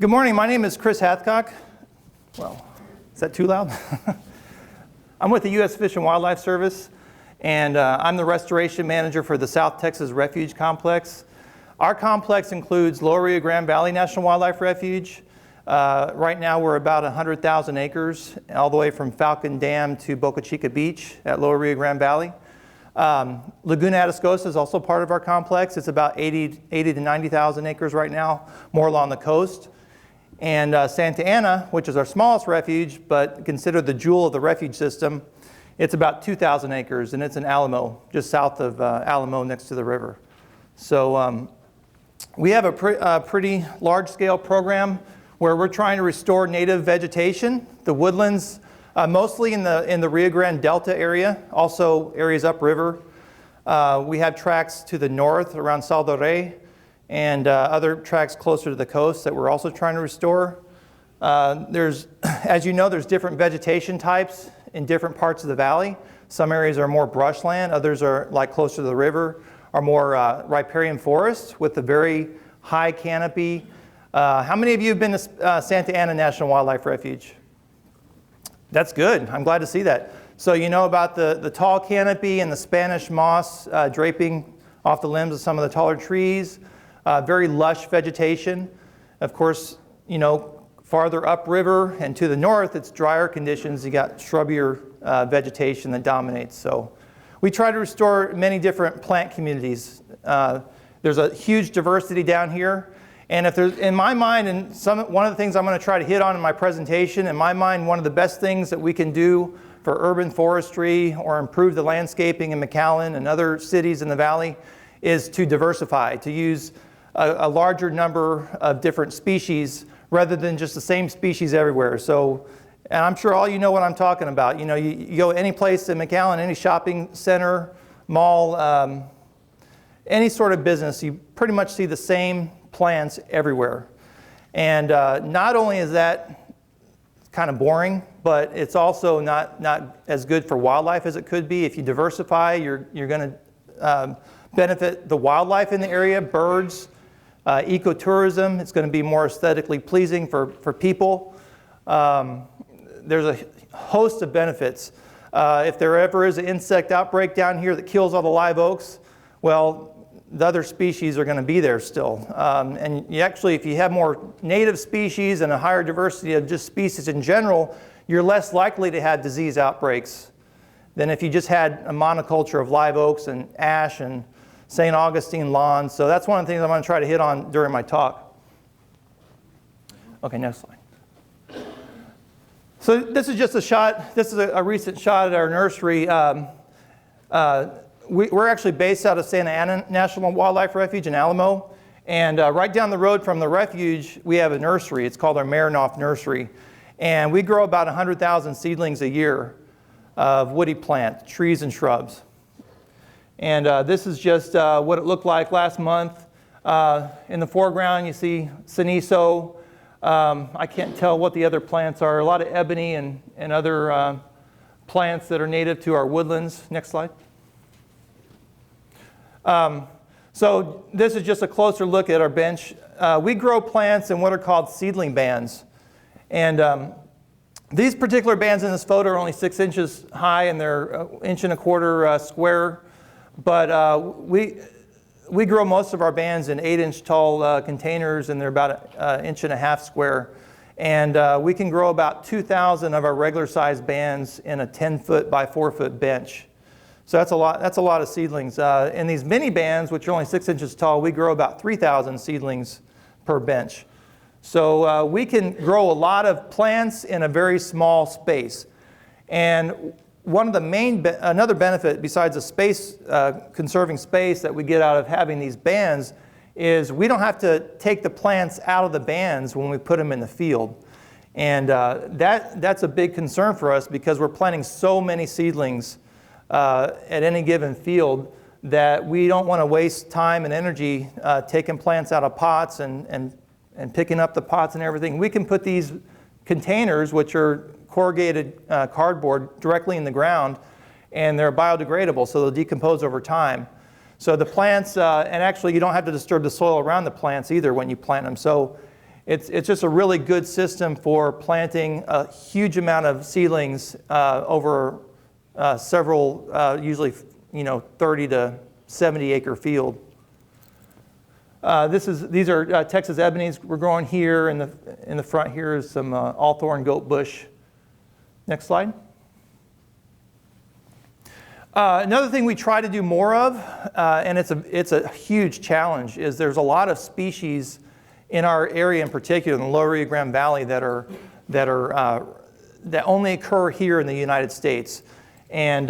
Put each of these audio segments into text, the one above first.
Good morning, my name is Chris Hathcock. Well, is that too loud? I'm with the U.S. Fish and Wildlife Service, and I'm the restoration manager for the South Texas Refuge Complex. Our complex includes Lower Rio Grande Valley National Wildlife Refuge. Right now we're about 100,000 acres, all the way from Falcon Dam to Boca Chica Beach at Lower Rio Grande Valley. Laguna Atascosa is also part of our complex. It's about 80 to 90,000 acres right now, more along the coast. And Santa Ana, which is our smallest refuge, but considered the jewel of the refuge system, it's about 2,000 acres, and it's in Alamo, just south of Alamo next to the river. So we have a pretty large-scale program where we're trying to restore native vegetation, the woodlands, mostly in the Rio Grande Delta area, also areas upriver. We have tracts to the north around Saldo Rey, and other tracts closer to the coast that we're also trying to restore. As you know, there's different vegetation types in different parts of the valley. Some areas are more brushland, others are, like closer to the river, are more riparian forests with a very high canopy. How many of you have been to Santa Ana National Wildlife Refuge? That's good, I'm glad to see that. So you know about the tall canopy and the Spanish moss draping off the limbs of some of the taller trees. Very lush vegetation. Of course, you know, farther upriver and to the north, it's drier conditions. You got shrubbier vegetation that dominates. So we try to restore many different plant communities. There's a huge diversity down here. And if there's, in my mind, and one of the things I'm going to try to hit on in my presentation, in my mind, one of the best things that we can do for urban forestry or improve the landscaping in McAllen and other cities in the valley is to diversify, to use a larger number of different species rather than just the same species everywhere. So, and I'm sure all you know what I'm talking about. You know, you go any place in McAllen, any shopping center, mall, any sort of business, you pretty much see the same plants everywhere. And not only is that kind of boring, but it's also not as good for wildlife as it could be. If you diversify, you're going to benefit the wildlife in the area, birds, ecotourism. It's going to be more aesthetically pleasing for people. There's a host of benefits. If there ever is an insect outbreak down here that kills all the live oaks, well, the other species are going to be there still. And you actually, if you have more native species and a higher diversity of just species in general, you're less likely to have disease outbreaks than if you just had a monoculture of live oaks and ash and St. Augustine lawns. So that's one of the things I'm going to try to hit on during my talk. Okay, next slide. So this is just a shot. This is a recent shot at our nursery. We're actually based out of Santa Ana National Wildlife Refuge in Alamo. And right down the road from the refuge, we have a nursery. It's called our Marinoff Nursery. And we grow about 100,000 seedlings a year of woody plant, trees and shrubs. And this is just what it looked like last month. In the foreground, you see Cenizo. I can't tell what the other plants are. A lot of ebony and other plants that are native to our woodlands. Next slide. So this is just a closer look at our bench. We grow plants in what are called seedling bands. And these particular bands in this photo are only 6 inches high, and they're 1.25 inches square. But we grow most of our bands in 8-inch tall containers, and they're about 1.5 inches square. And we can grow about 2,000 of our regular size bands in a 10-foot by 4-foot bench. So that's a lot. That's a lot of seedlings. In these mini bands, which are only 6 inches tall, we grow about 3,000 seedlings per bench. So we can grow a lot of plants in a very small space. And one of the another benefit besides the space, conserving space that we get out of having these bands is we don't have to take the plants out of the bands when we put them in the field. And that's a big concern for us because we're planting so many seedlings at any given field that we don't want to waste time and energy taking plants out of pots and picking up the pots and everything. We can put these containers, which are corrugated cardboard, directly in the ground, and they're biodegradable, so they'll decompose over time. So the plants, and actually you don't have to disturb the soil around the plants either when you plant them. So It's just a really good system for planting a huge amount of seedlings over several, usually 30 to 70 acre field. These are Texas ebonies we're growing here. In the front here is some all-thorn goat bush. Next slide. Another thing we try to do more of, and it's a huge challenge, is there's a lot of species in our area, in particular in the Lower Rio Grande Valley, that only occur here in the United States, and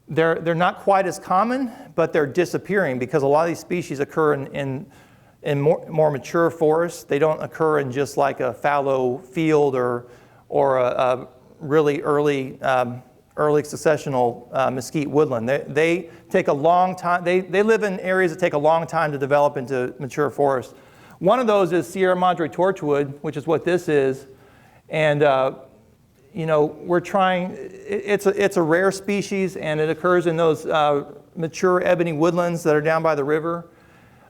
they're not quite as common, but they're disappearing because a lot of these species occur in more mature forests. They don't occur in just like a fallow field or a really early successional mesquite woodland. They take a long time. They live in areas that take a long time to develop into mature forest. One of those is Sierra Madre Torchwood, which is what this is, and we're trying. It's a rare species, and it occurs in those mature ebony woodlands that are down by the river.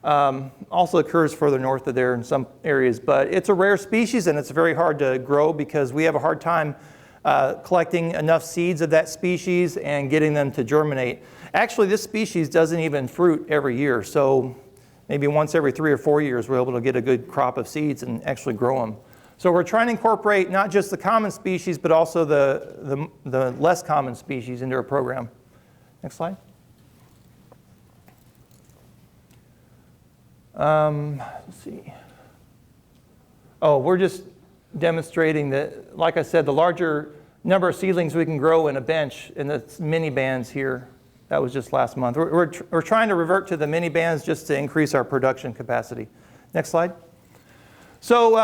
Also occurs further north of there in some areas, but it's a rare species, and it's very hard to grow because we have a hard time collecting enough seeds of that species and getting them to germinate. Actually, this species doesn't even fruit every year, so maybe once every 3 or 4 years we're able to get a good crop of seeds and actually grow them. So we're trying to incorporate not just the common species, but also the less common species into our program. Next slide. Let's see. Oh, we're just demonstrating that, like I said, the larger number of seedlings we can grow in a bench in the mini bands here. That was just last month. We're trying to revert to the mini bands just to increase our production capacity. Next slide. So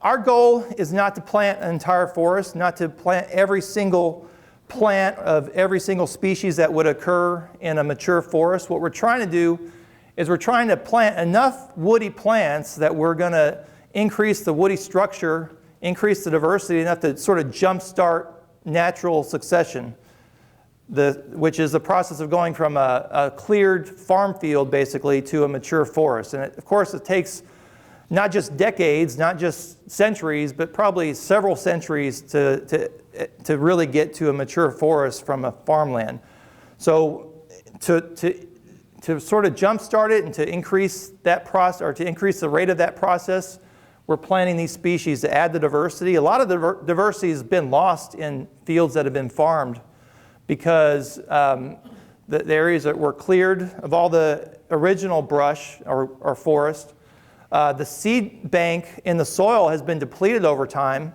our goal is not to plant an entire forest, not to plant every single plant of every single species that would occur in a mature forest. What we're trying to do is we're trying to plant enough woody plants that we're going to increase the woody structure, increase the diversity enough to sort of jumpstart natural succession, which is the process of going from a cleared farm field basically to a mature forest. And of course it takes not just decades, not just centuries, but probably several centuries to really get to a mature forest from a farmland. So to sort of jumpstart it and to increase that process, or to increase the rate of that process, we're planting these species to add the diversity. A lot of the diversity has been lost in fields that have been farmed because the areas that were cleared of all the original brush or forest. The seed bank in the soil has been depleted over time.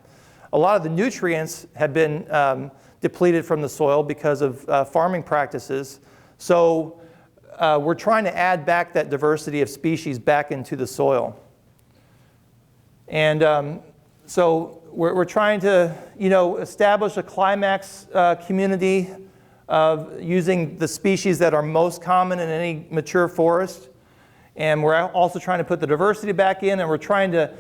A lot of the nutrients have been depleted from the soil because of farming practices. So we're trying to add back that diversity of species back into the soil. And so we're trying to, establish a climax community of using the species that are most common in any mature forest. And we're also trying to put the diversity back in, and we're trying to,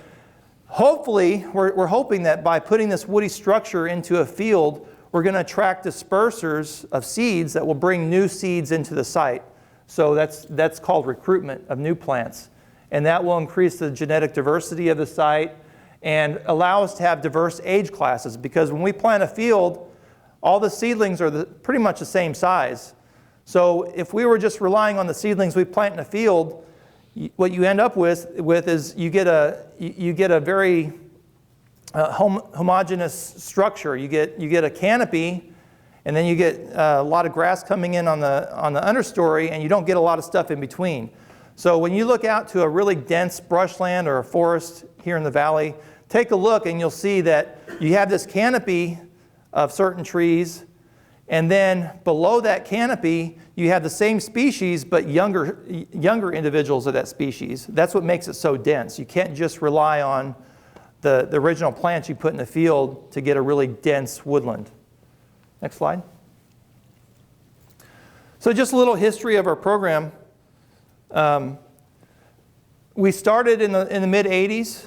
hopefully, we're hoping that by putting this woody structure into a field, we're going to attract dispersers of seeds that will bring new seeds into the site. So that's called recruitment of new plants. And that will increase the genetic diversity of the site and allow us to have diverse age classes. Because when we plant a field, all the seedlings are pretty much the same size. So if we were just relying on the seedlings we plant in a field, what you end up with is you get a very homogeneous structure. You get a canopy, and then you get a lot of grass coming in on the understory, and you don't get a lot of stuff in between. So when you look out to a really dense brushland or a forest here in the valley, take a look and you'll see that you have this canopy of certain trees, and then below that canopy you have the same species but younger individuals of that species. That's what makes it so dense. You can't just rely on the original plants you put in the field to get a really dense woodland. Next slide. So just a little history of our program. We started in the mid-'80s.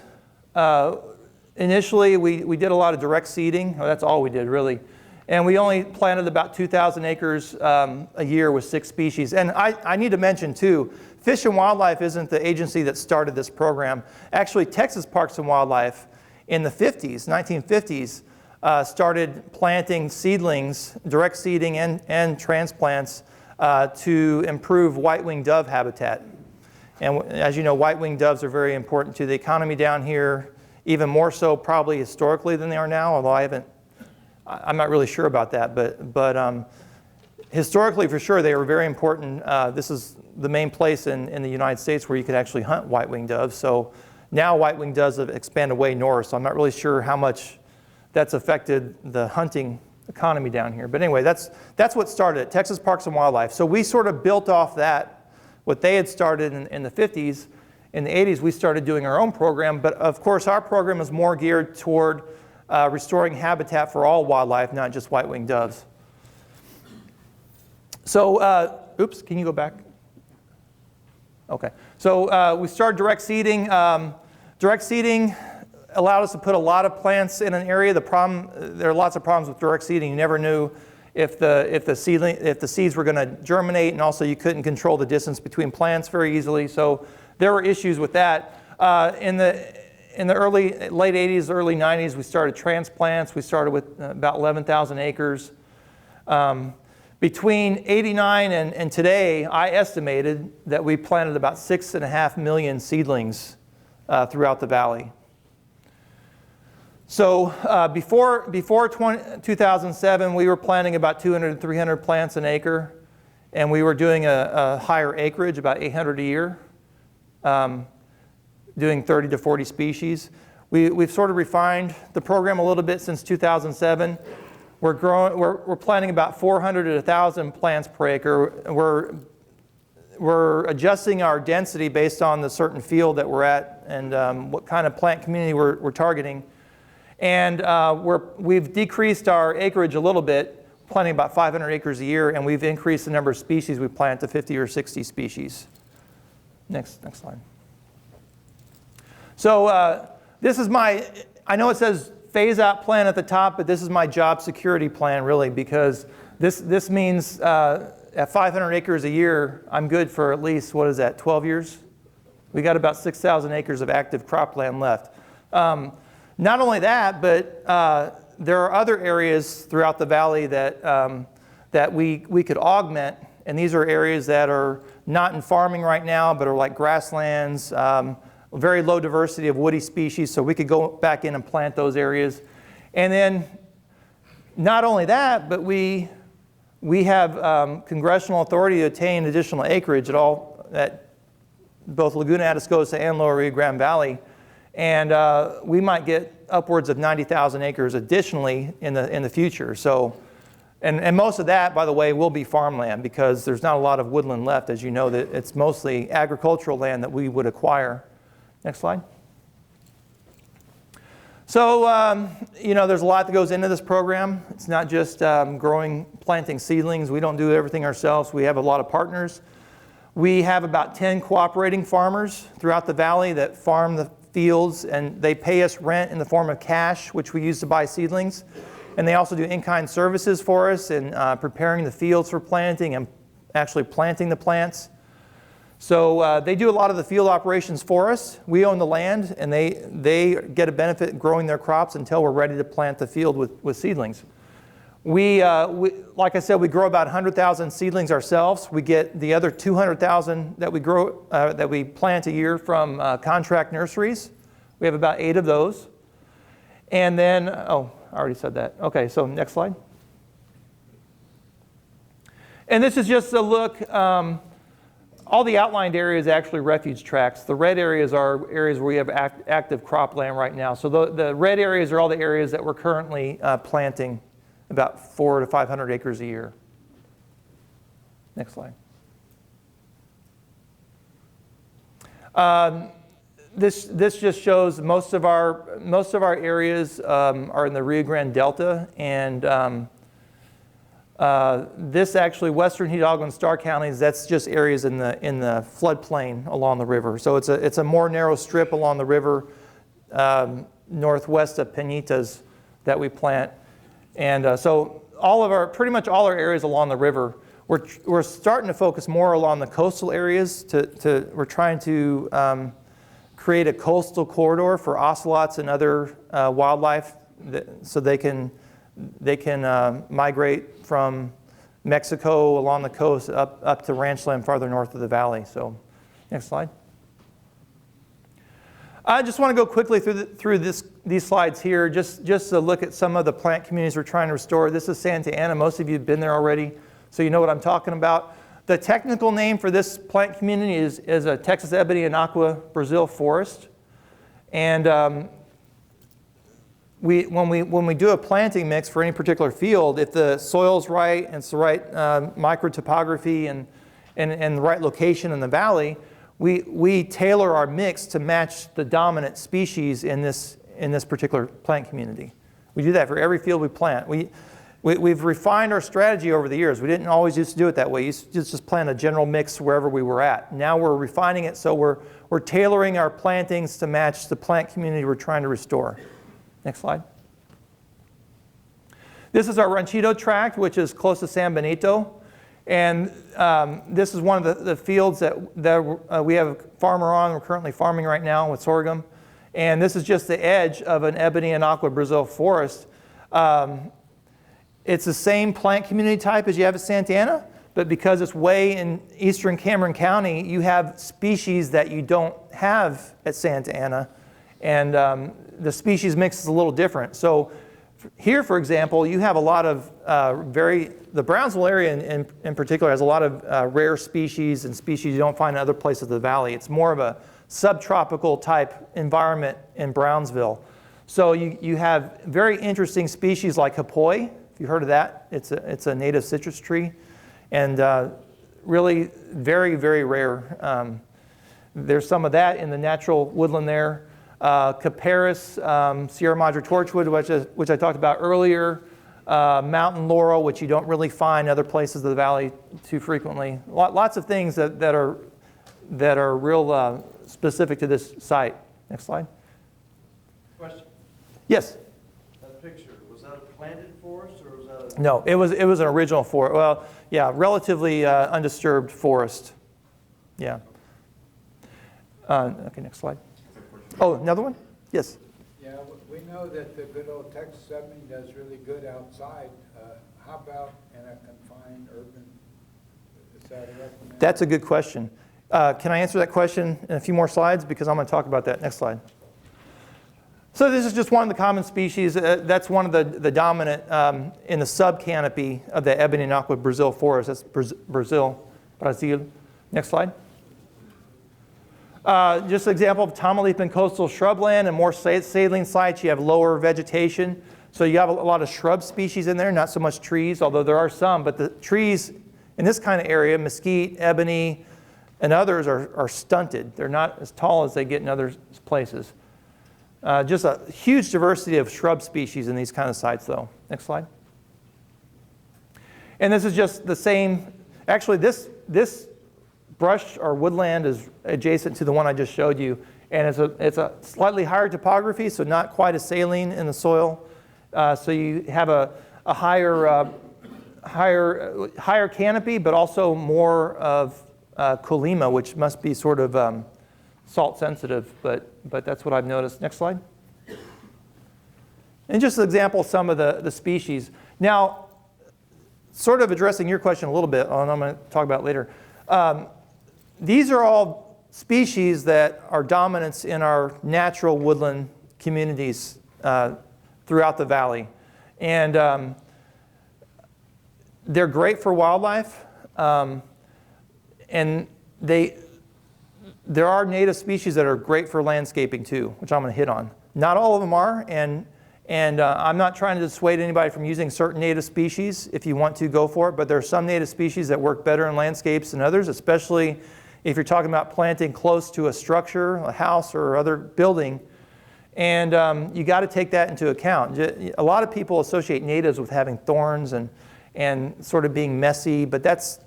Initially, we did a lot of direct seeding. Well, that's all we did, really. And we only planted about 2,000 acres a year with 6 species. And I need to mention too, Fish and Wildlife isn't the agency that started this program. Actually, Texas Parks and Wildlife in the 50s, 1950s, started planting seedlings, direct seeding and transplants to improve white-winged dove habitat. And as you know, white-winged doves are very important to the economy down here, even more so probably historically than they are now, although I'm not really sure about that, but historically for sure they were very important. This is the main place in the United States where you could actually hunt white-winged doves. So now white-winged doves have expanded way north, so I'm not really sure how much that's affected the hunting economy down here. But anyway, that's what started it, Texas Parks and Wildlife. So we sort of built off that, what they had started in the 50s. In the 80s, we started doing our own program, but of course our program is more geared toward restoring habitat for all wildlife, not just white-winged doves. So, oops, can you go back? Okay. So we started direct seeding. Direct seeding allowed us to put a lot of plants in an area. There are lots of problems with direct seeding. You never knew if the seeds were going to germinate, and also you couldn't control the distance between plants very easily. So there were issues with that. In the late 80s, early 90s, we started transplants. We started with about 11,000 acres. Between 89 and today, I estimated that we planted about 6.5 million seedlings throughout the valley. So before 2007, we were planting about 200 to 300 plants an acre, and we were doing a higher acreage, about 800 a year, doing 30 to 40 species. We've sort of refined the program a little bit since 2007. We're planting about 400 to 1,000 plants per acre. We're adjusting our density based on the certain field that we're at and what kind of plant community we're targeting. And we've decreased our acreage a little bit, planting about 500 acres a year, and we've increased the number of species we plant to 50 or 60 species. Next slide. So this is I know it says phase out plan at the top, but this is my job security plan really, because this means at 500 acres a year, I'm good for at least, 12 years? We got about 6,000 acres of active cropland left. Not only that, but there are other areas throughout the valley that we could augment, and these are areas that are not in farming right now, but are like grasslands, very low diversity of woody species, so we could go back in and plant those areas. And then not only that, but we have congressional authority to attain additional acreage at both Laguna Atascosa and Lower Rio Grande Valley. And we might get upwards of 90,000 acres additionally in the future. So, and most of that, by the way, will be farmland because there's not a lot of woodland left. As you know, that it's mostly agricultural land that we would acquire. Next slide. So, there's a lot that goes into this program. It's not just planting seedlings. We don't do everything ourselves. We have a lot of partners. We have about 10 cooperating farmers throughout the valley that farm the fields, and they pay us rent in the form of cash, which we use to buy seedlings. And they also do in-kind services for us in preparing the fields for planting and actually planting the plants. So they do a lot of the field operations for us. We own the land, and they get a benefit growing their crops until we're ready to plant the field with seedlings. We like I said, we grow about 100,000 seedlings ourselves. We get the other 200,000 that we plant a year from contract nurseries. We have about 8 of those. And then, I already said that. Okay, so next slide. And this is just a look. All the outlined areas actually refuge tracts. The red areas are areas where we have active cropland right now. So the red areas are all the areas that we're currently planting, about 400 to 500 acres a year. Next slide. This just shows most of our areas are in the Rio Grande Delta, and this actually, western Hidalgo and Starr counties, that's just areas in the floodplain along the river. So it's a more narrow strip along the river northwest of Peñitas that we plant. And so pretty much all our areas along the river, we're starting to focus more along the coastal areas. We're trying to create a coastal corridor for ocelots and other wildlife, so they can migrate from Mexico along the coast up to ranchland farther north of the valley. So, next slide. I just want to go quickly through these slides here, just to look at some of the plant communities we're trying to restore. This is Santa Ana. Most of you have been there already, so you know what I'm talking about. The technical name for this plant community is a Texas Ebony and Aqua Brazil forest. And when we do a planting mix for any particular field, if the soil's right and it's the right microtopography and the right location in the valley, we tailor our mix to match the dominant species in this particular plant community. We do that for every field we plant. We've refined our strategy over the years. We didn't always used to do it that way. We used to just plant a general mix wherever we were at. Now we're refining it, so we're tailoring our plantings to match the plant community we're trying to restore. Next slide. This is our Ranchito Tract, which is close to San Benito. And this is one of the fields that we have a farmer on. We're currently farming right now with sorghum. And this is just the edge of an Ebony and Aqua Brazil forest. It's the same plant community type as you have at Santa Ana, but because it's way in eastern Cameron County, you have species that you don't have at Santa Ana. And the species mix is a little different. So here, for example, you have a lot of the Brownsville area in particular has a lot of rare species and species you don't find in other places of the valley. It's more of a subtropical type environment in Brownsville. So you have very interesting species like hapoi. If you've heard of that, it's a native citrus tree, and really very, very rare. There's some of that in the natural woodland there. Capparis, Sierra Madre Torchwood, which I talked about earlier, mountain laurel, which you don't really find other places of the valley too frequently. Lots of things that are real specific to this site. Next slide. Question. Yes. That picture, was that a planted forest or was that a... No, it was an original forest. Well, yeah, relatively undisturbed forest. Yeah. Okay, next slide. Oh, another one? Yes. Yeah, we know that the good old Texas Ebony does really good outside. How about in a confined urban? Is that a recommendation? That's a good question. Can I answer that question in a few more slides? Because I'm going to talk about that. Next slide. So this is just one of the common species. That's one of the dominant in the subcanopy of the Ebony and Aqua Brazil forest. That's Brazil. Next slide. Just an example of Tamaulipan coastal shrubland and more saline sites. You have lower vegetation. So you have a lot of shrub species in there, not so much trees, although there are some. But the trees in this kind of area, mesquite, ebony, and others are stunted. They're not as tall as they get in other places. Just a huge diversity of shrub species in these kind of sites, though. Next slide. And this is just the same. Actually, this brush or woodland is adjacent to the one I just showed you, and it's a slightly higher topography, so not quite as saline in the soil. So you have a higher canopy, but also more of colema, which must be sort of salt sensitive, but that's what I've noticed. Next slide. And just an example of some of the species. Now, sort of addressing your question a little bit, and I'm going to talk about it later. These are all species that are dominants in our natural woodland communities throughout the valley. And they're great for wildlife. And there are native species that are great for landscaping too, which I'm going to hit on. Not all of them are, and I'm not trying to dissuade anybody from using certain native species. If you want to, go for it. But there are some native species that work better in landscapes than others, especially if you're talking about planting close to a structure, a house, or other building. And you got to take that into account. A lot of people associate natives with having thorns and sort of being messy, but that's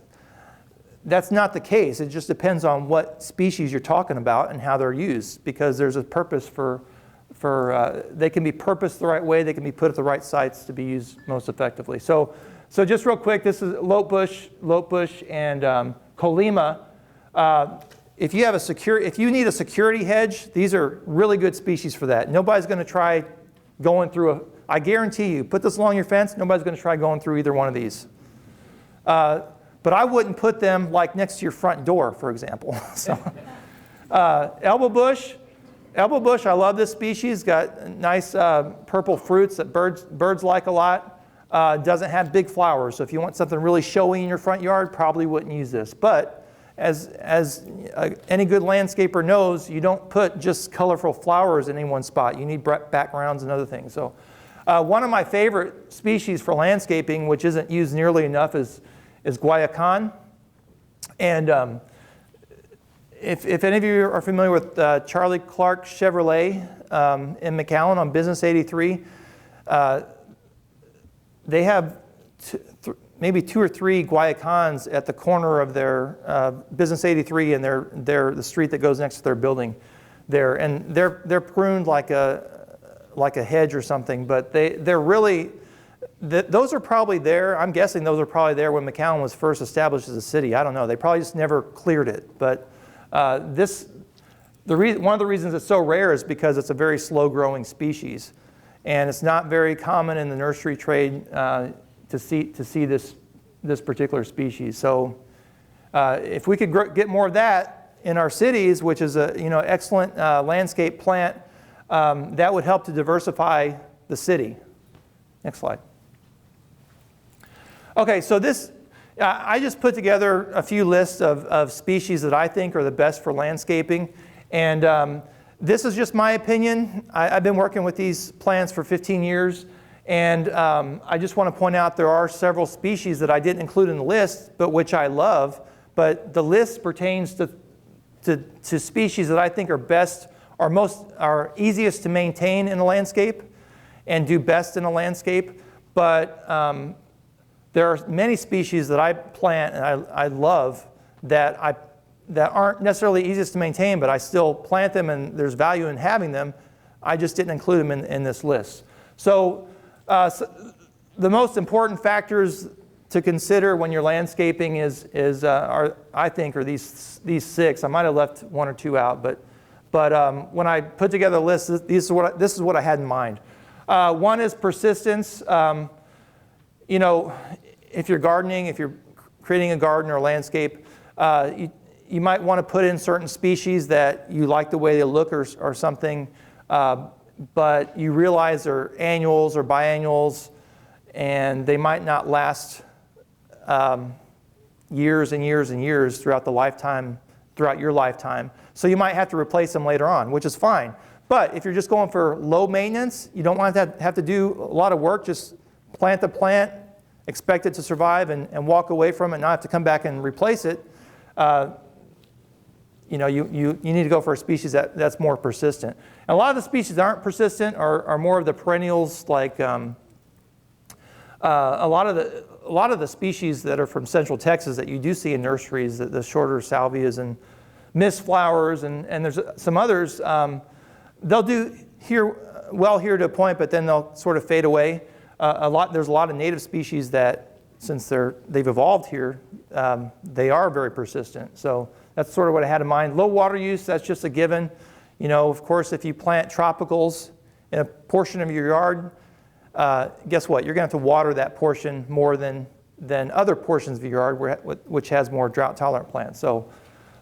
not the case. It just depends on what species you're talking about and how they're used, because there's a purpose for they can be purposed the right way, they can be put at the right sites to be used most effectively. So just real quick, this is lote bush, and Colima. If you need a security hedge, these are really good species for that. Nobody's going to try going through I guarantee you, put this along your fence, nobody's going to try going through either one of these. But I wouldn't put them like next to your front door, for example. So, elbow bush, I love this species. Got nice purple fruits that birds like a lot. Doesn't have big flowers, so if you want something really showy in your front yard, probably wouldn't use this. But as any good landscaper knows, you don't put just colorful flowers in any one spot. You need backgrounds and other things. So one of my favorite species for landscaping, which isn't used nearly enough, is Guayacán. And if any of you are familiar with Charlie Clark Chevrolet in McAllen on Business 83, they have maybe 2 or 3 Guayacans at the corner of their Business 83 and the street that goes next to their building there, and they're pruned like a hedge or something, but they're really those are probably there. I'm guessing those are probably there when McAllen was first established as a city. I don't know. They probably just never cleared it, but one of the reasons it's so rare is because it's a very slow-growing species, and it's not very common in the nursery trade to see this particular species. So if we could get more of that in our cities, which is a excellent landscape plant, that would help to diversify the city. Next slide. Okay, so I just put together a few lists of species that I think are the best for landscaping, and this is just my opinion. I've been working with these plants for 15 years. And I just want to point out there are several species that I didn't include in the list, but which I love. But the list pertains to species that I think are easiest to maintain in a landscape and do best in a landscape. But there are many species that I plant and I love that aren't necessarily easiest to maintain, but I still plant them and there's value in having them. I just didn't include them in this list. So the most important factors to consider when you're landscaping I think are these 6. I might have left 1 or 2 out, but when I put together a list, this is what I had in mind. One is persistence. If you're gardening, if you're creating a garden or a landscape, you might want to put in certain species that you like the way they look or something. But you realize they're annuals or biannuals, and they might not last years and years and years throughout your lifetime. So you might have to replace them later on, which is fine. But if you're just going for low maintenance, you don't want to have to do a lot of work. Just plant the plant, expect it to survive, and walk away from it, and not have to come back and replace it. You need to go for a species that's more persistent. And a lot of the species that aren't persistent are more of the perennials, like a lot of the species that are from Central Texas that you do see in nurseries, the shorter salvias and mist flowers, and there's some others. They'll do here to a point, but then they'll sort of fade away. There's a lot of native species that, since they've evolved here, they are very persistent. So that's sort of what I had in mind. Low water use, that's just a given. Of course, if you plant tropicals in a portion of your yard, guess what? You're going to have to water that portion more than other portions of your yard, which has more drought-tolerant plants. So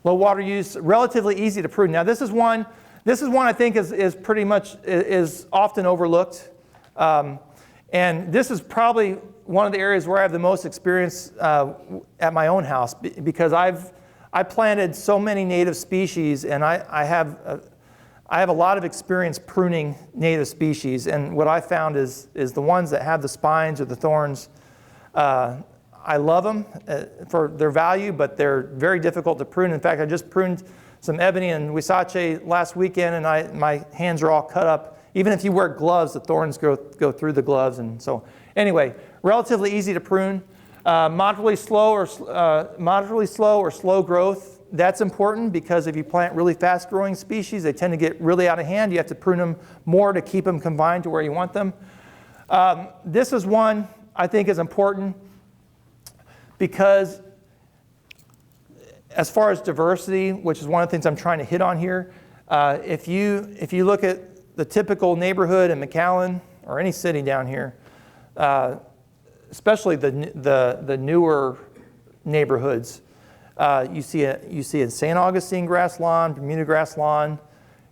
low water use, relatively easy to prune. Now, this is one I think is pretty much is often overlooked. And this is probably one of the areas where I have the most experience at my own house, because I planted so many native species, and I have a lot of experience pruning native species. And what I found is the ones that have the spines or the thorns, I love them for their value, but they're very difficult to prune. In fact, I just pruned some ebony and huisache last weekend, and my hands are all cut up. Even if you wear gloves, the thorns go through the gloves. And so anyway, relatively easy to prune. Moderately slow or slow growth. that's important because if you plant really fast-growing species, they tend to get really out of hand. You have to prune them more to keep them confined to where you want them. This is one I think is important because as far as diversity, which is one of the things I'm trying to hit on here, if you look at the typical neighborhood in McAllen or any city down here, especially the newer neighborhoods, you see a St. Augustine grass lawn, Bermuda grass lawn,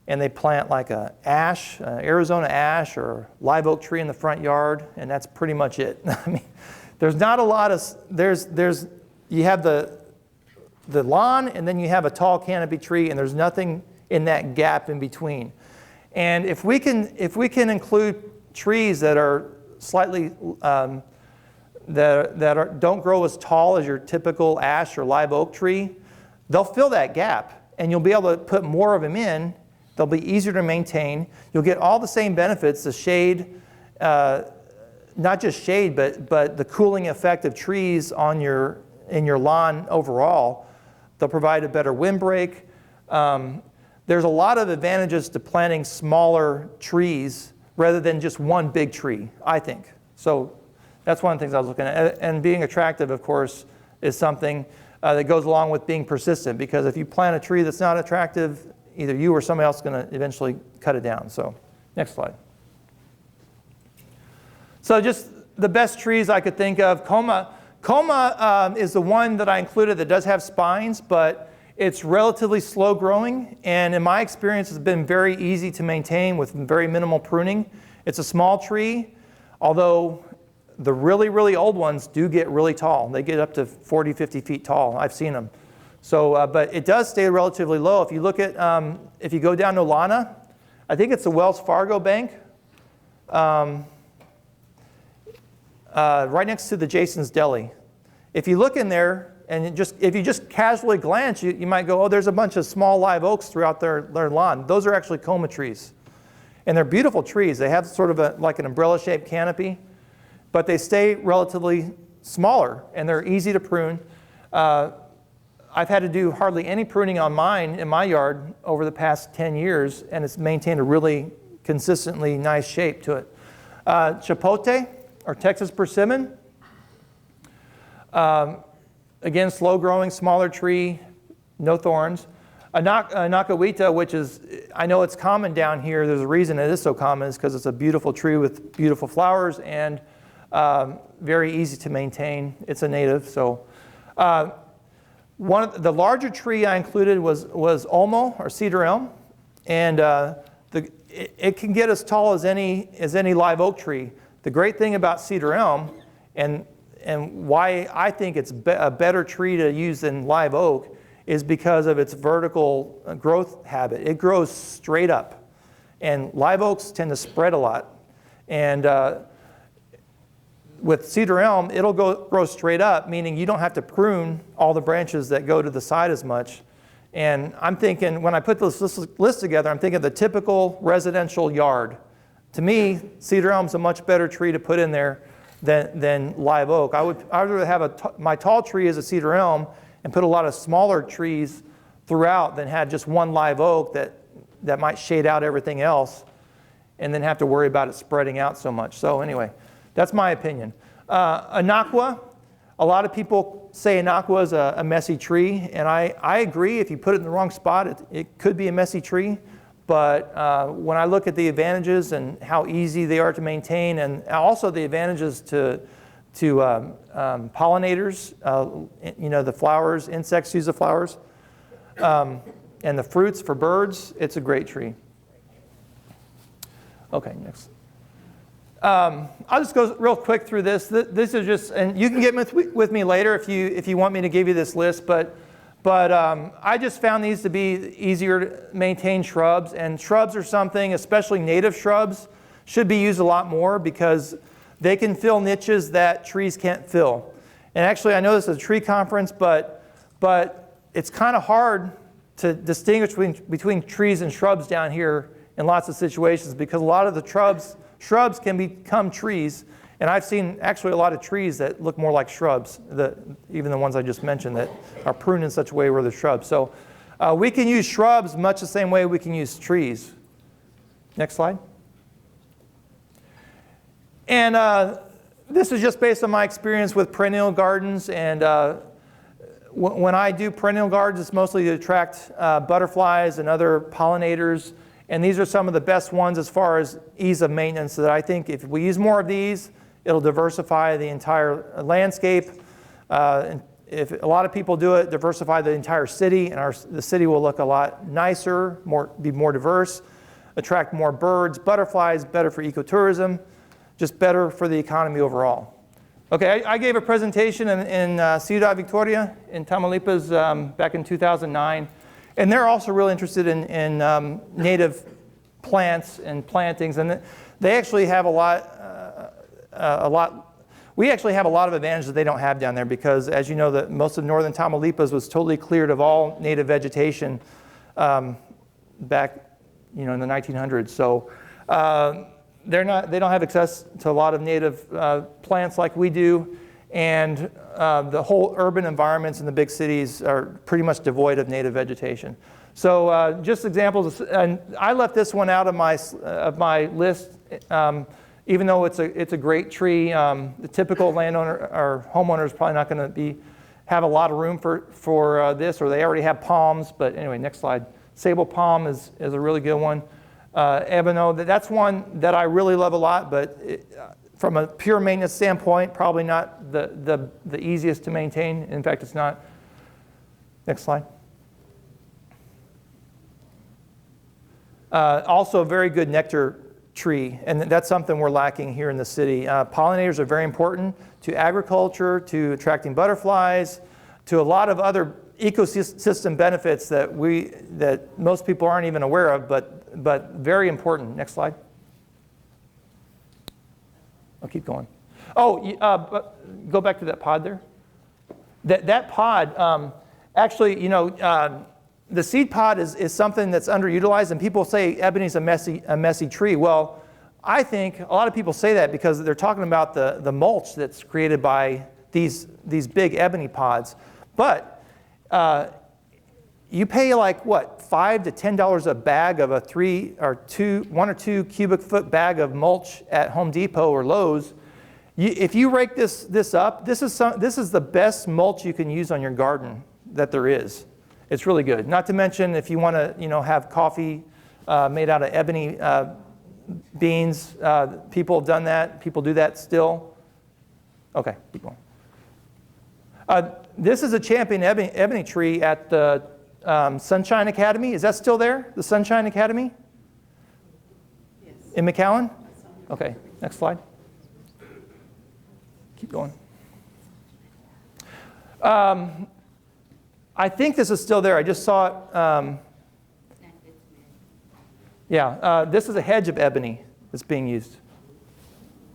and they plant like a ash, Arizona ash or live oak tree in the front yard, and that's pretty much it. I mean, there's not a lot of, you have the lawn, and then you have a tall canopy tree, and there's nothing in that gap in between. And if we can include trees that are slightly don't grow as tall as your typical ash or live oak tree, they'll fill that gap, and you'll be able to put more of them in. They'll be easier to maintain. You'll get all the same benefits, the shade, not just shade, but the cooling effect of trees in your lawn overall. They'll provide a better windbreak. There's a lot of advantages to planting smaller trees rather than just one big tree, I think. So that's one of the things I was looking at. And being attractive, of course, is something that goes along with being persistent, because if you plant a tree that's not attractive, either you or somebody else is going to eventually cut it down. So next slide. So just the best trees I could think of. Coma is the one that I included that does have spines, but it's relatively slow growing, and in my experience it's been very easy to maintain with very minimal pruning. It's a small tree, although the really, really old ones do get really tall. They get up to 40, 50 feet tall. I've seen them. So, but it does stay relatively low. If you look at, if you go down to Lana, I think it's the Wells Fargo Bank, right next to the Jason's Deli. If you look in there, and if you just casually glance, you might go, oh, there's a bunch of small live oaks throughout their lawn. Those are actually coma trees. And they're beautiful trees. They have sort of like an umbrella-shaped canopy, but they stay relatively smaller, and they're easy to prune. I've had to do hardly any pruning on mine in my yard over the past 10 years, and it's maintained a really consistently nice shape to it. Chipotle, or Texas persimmon. Again, slow-growing, smaller tree, no thorns. Nakawita, which is, I know it's common down here. There's a reason it is so common, is because it's a beautiful tree with beautiful flowers and very easy to maintain. It's a native. So, the larger tree I included was Olmo, or cedar elm, and it can get as tall as any live oak tree. The great thing about cedar elm, and why I think it's a better tree to use than live oak, is because of its vertical growth habit. It grows straight up, and live oaks tend to spread a lot. And with cedar elm, it'll grow straight up, meaning you don't have to prune all the branches that go to the side as much. And I'm thinking, when I put this list together, I'm thinking the typical residential yard. To me, cedar elm's a much better tree to put in there than live oak. I would rather have my tall tree as a cedar elm and put a lot of smaller trees throughout than have just one live oak that might shade out everything else and then have to worry about it spreading out so much. So anyway, that's my opinion. Anaqua, a lot of people say Anaqua is a messy tree, and I agree. If you put it in the wrong spot, it could be a messy tree. But when I look at the advantages and how easy they are to maintain, and also the advantages to pollinators, the flowers, insects use the flowers, and the fruits for birds, it's a great tree. Okay, next. I'll just go real quick through this. This is just, and you can get with me later if you want me to give you this list, but I just found these to be easier to maintain shrubs, and shrubs are something, especially native shrubs, should be used a lot more because they can fill niches that trees can't fill. And actually, I know this is a tree conference, but it's kind of hard to distinguish between trees and shrubs down here in lots of situations, because a lot of the shrubs can become trees, And I've seen actually a lot of trees that look more like shrubs, even the ones I just mentioned that are pruned in such a way where they're shrubs. So we can use shrubs much the same way we can use trees. Next slide. And this is just based on my experience with perennial gardens. And when I do perennial gardens, it's mostly to attract butterflies and other pollinators. And these are some of the best ones as far as ease of maintenance, so that I think if we use more of these, it'll diversify the entire landscape. And if a lot of people do it, diversify the entire city, and the city will look a lot nicer, be more diverse, attract more birds, butterflies, better for ecotourism, just better for the economy overall. Okay, I gave a presentation in Ciudad Victoria in Tamaulipas back in 2009. And they're also really interested in native plants and plantings, and they actually have we actually have a lot of advantages that they don't have down there, because as you know, that most of northern Tamaulipas was totally cleared of all native vegetation back in the 1900s. So they don't have access to a lot of native plants like we do. And the whole urban environments in the big cities are pretty much devoid of native vegetation. So just examples, and I left this one out of my list, even though it's a great tree. The typical landowner or homeowner is probably not going to have a lot of room for this, or they already have palms. But anyway, next slide. Sable palm is a really good one. Ebony, that's one that I really love a lot, but from a pure maintenance standpoint, probably not the easiest to maintain. In fact, it's not. Next slide. Also a very good nectar tree, and that's something we're lacking here in the city. Pollinators are very important to agriculture, to attracting butterflies, to a lot of other ecosystem benefits that most people aren't even aware of, but very important. Next slide. I'll keep going. But go back to that pod there. That pod, actually, the seed pod is something that's underutilized, and people say ebony's a messy tree. Well, I think a lot of people say that because they're talking about the mulch that's created by these big ebony pods. But you pay like what, $5 to $10 a bag of one or two cubic foot bag of mulch at Home Depot or Lowe's. If you rake this up, this is the best mulch you can use on your garden that there is. It's really good. Not to mention if you want to have coffee made out of ebony beans. People have done that. People do that still. Okay, keep going. This is a champion ebony tree at the Sunshine Academy. Is that still there? The Sunshine Academy? Yes. In McAllen? Okay, next slide. Keep going. I think this is still there. I just saw it. This is a hedge of ebony that's being used.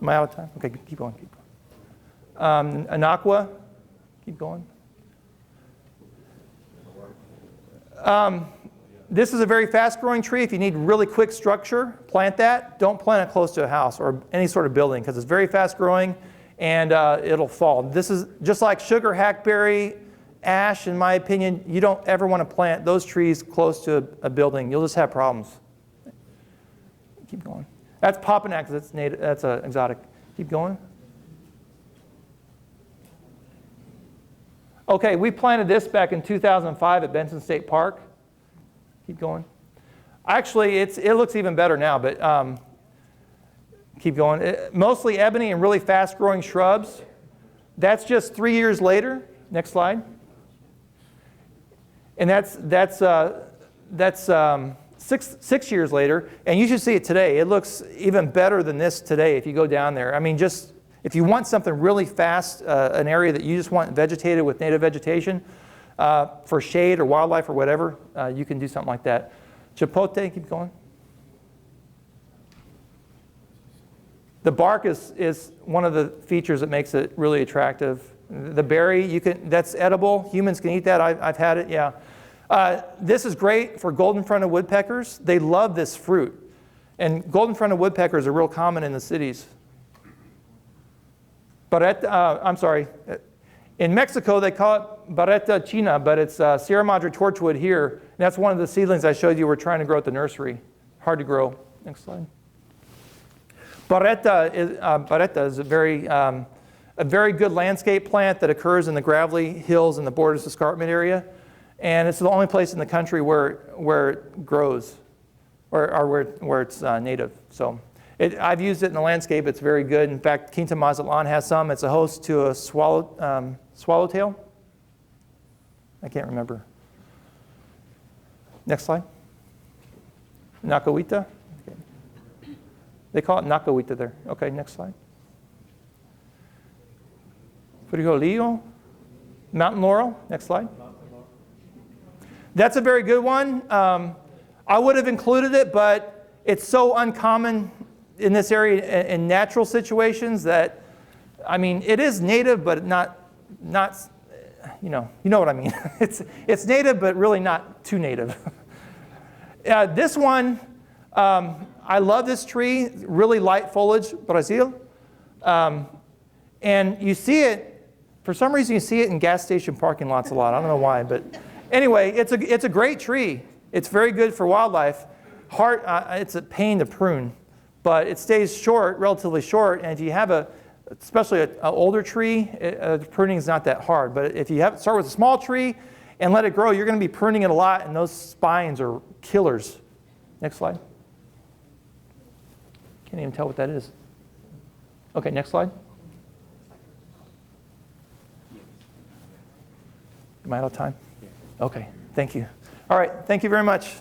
Am I out of time? Okay, keep going. Anaqua. Keep going. This is a very fast-growing tree. If you need really quick structure, plant that. Don't plant it close to a house or any sort of building because it's very fast-growing and it'll fall. This is just like sugar, hackberry, ash, in my opinion. You don't ever want to plant those trees close to a building. You'll just have problems. Keep going. That's Popinax. That's native. That's exotic. Keep going. Okay, we planted this back in 2005 at Benson State Park. Keep going. Actually, it looks even better now, but keep going. Mostly ebony and really fast-growing shrubs. That's just 3 years later. Next slide. And that's 6 years later, and you should see it today. It looks even better than this today if you go down there. I mean, just if you want something really fast, an area that you just want vegetated with native vegetation for shade or wildlife or whatever, you can do something like that. Chipotle, keep going. The bark is one of the features that makes it really attractive. The berry, that's edible. Humans can eat that. I've had it, yeah. This is great for golden-fronted woodpeckers. They love this fruit. And golden-fronted woodpeckers are real common in the cities. I'm sorry. In Mexico, they call it Barreta China, but it's Sierra Madre Torchwood here. And that's one of the seedlings I showed you we're trying to grow at the nursery. Hard to grow. Next slide. Barreta is a very good landscape plant that occurs in the gravelly hills and the borders of Scarp Materia. And it's the only place in the country where it grows, or where it's native. So I've used it in the landscape. It's very good. In fact, Quinta Mazatlan has some. It's a host to a swallowtail. I can't remember. Next slide. Nacahuita. Okay. They call it Nacahuita there. Okay, next slide. Frijolillo. Mountain laurel. Next slide. That's a very good one. I would have included it, but it's so uncommon in this area in natural situations that, I mean, it is native, but not you know what I mean. It's native, but really not too native. This one, I love this tree. Really light foliage, Brazil, and you see it. For some reason, you see it in gas station parking lots a lot. I don't know why, but anyway, it's a great tree. It's very good for wildlife. It's a pain to prune, but it stays short, relatively short. And if you have especially an older tree, pruning is not that hard. But if you start with a small tree and let it grow, you're going to be pruning it a lot, and those spines are killers. Next slide. Can't even tell what that is. Okay, next slide. Am I out of time? Okay, thank you. All right, thank you very much.